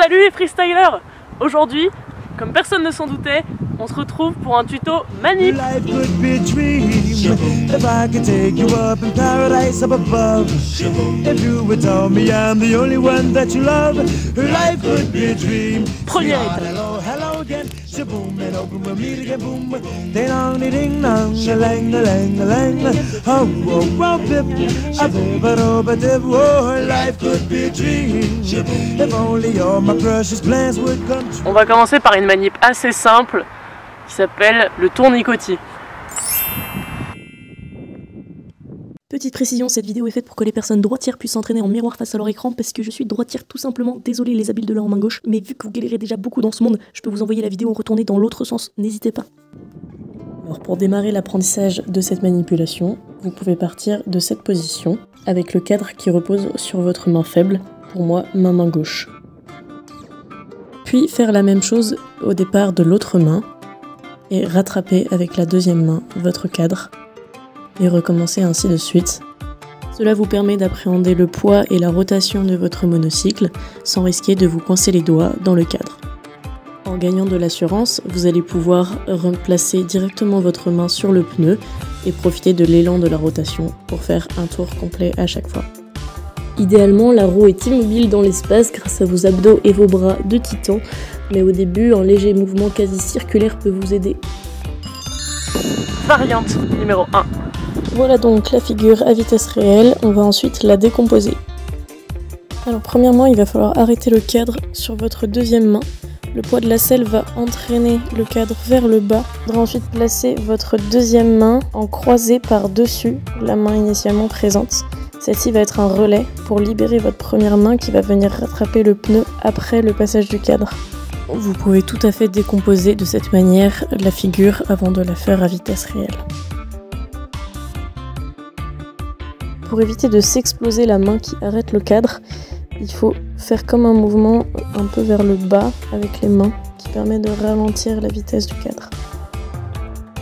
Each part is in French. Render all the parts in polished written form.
Salut les freestylers! Aujourd'hui, comme personne ne s'en doutait, on se retrouve pour un tuto manip. Première étape. On va commencer par une manip assez simple qui s'appelle le tournicotis. Petite précision, cette vidéo est faite pour que les personnes droitières puissent s'entraîner en miroir face à leur écran parce que je suis droitière tout simplement. Désolé les habiles de la main gauche, mais vu que vous galérez déjà beaucoup dans ce monde, je peux vous envoyer la vidéo retournée dans l'autre sens, n'hésitez pas. Alors pour démarrer l'apprentissage de cette manipulation, vous pouvez partir de cette position avec le cadre qui repose sur votre main faible, pour moi ma main gauche. Puis faire la même chose au départ de l'autre main et rattraper avec la deuxième main votre cadre et recommencer ainsi de suite. Cela vous permet d'appréhender le poids et la rotation de votre monocycle sans risquer de vous coincer les doigts dans le cadre. En gagnant de l'assurance, vous allez pouvoir replacer directement votre main sur le pneu et profiter de l'élan de la rotation pour faire un tour complet à chaque fois. Idéalement, la roue est immobile dans l'espace grâce à vos abdos et vos bras de titan, mais au début, un léger mouvement quasi circulaire peut vous aider. Variante numéro 1. Voilà donc la figure à vitesse réelle, on va ensuite la décomposer. Alors premièrement, il va falloir arrêter le cadre sur votre deuxième main. Le poids de la selle va entraîner le cadre vers le bas. Vous devrez ensuite placer votre deuxième main en croisée par-dessus la main initialement présente. Celle-ci va être un relais pour libérer votre première main qui va venir rattraper le pneu après le passage du cadre. Vous pouvez tout à fait décomposer de cette manière la figure avant de la faire à vitesse réelle. Pour éviter de s'exploser la main qui arrête le cadre, il faut faire comme un mouvement un peu vers le bas avec les mains qui permet de ralentir la vitesse du cadre.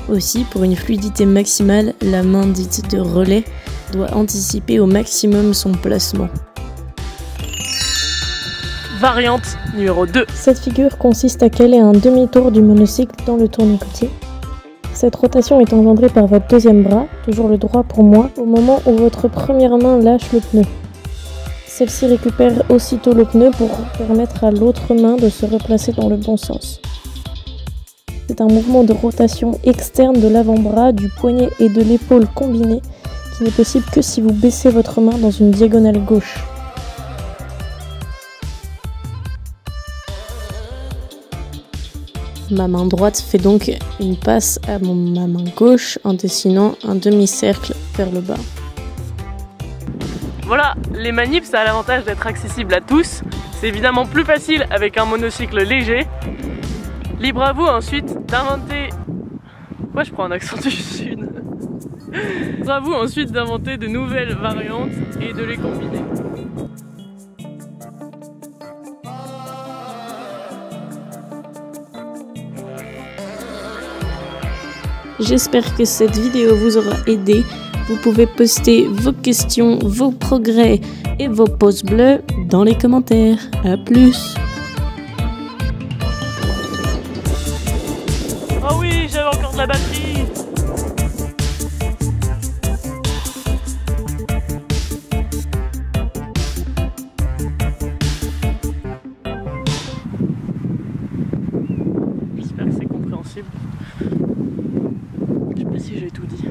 Aussi, pour une fluidité maximale, la main dite de relais doit anticiper au maximum son placement. Variante numéro 2. Cette figure consiste à caler un demi-tour du monocycle dans le tournicotis. Cette rotation est engendrée par votre deuxième bras, toujours le droit pour moi, au moment où votre première main lâche le pneu. Celle-ci récupère aussitôt le pneu pour permettre à l'autre main de se replacer dans le bon sens. C'est un mouvement de rotation externe de l'avant-bras, du poignet et de l'épaule combinés qui n'est possible que si vous baissez votre main dans une diagonale gauche. Ma main droite fait donc une passe à ma main gauche en dessinant un demi-cercle vers le bas. Voilà, les manips, ça a l'avantage d'être accessible à tous. C'est évidemment plus facile avec un monocycle léger. Libre à vous ensuite d'inventer... Pourquoi je prends un accent du sud? Libre à vous ensuite d'inventer de nouvelles variantes et de les combiner. J'espère que cette vidéo vous aura aidé. Vous pouvez poster vos questions, vos progrès et vos pouces bleus dans les commentaires. A plus! Oh oui, j'avais encore de la batterie! J'espère que c'est compréhensible. Je sais pas si j'ai tout dit.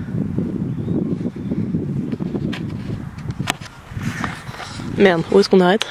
Merde, où est-ce qu'on arrête?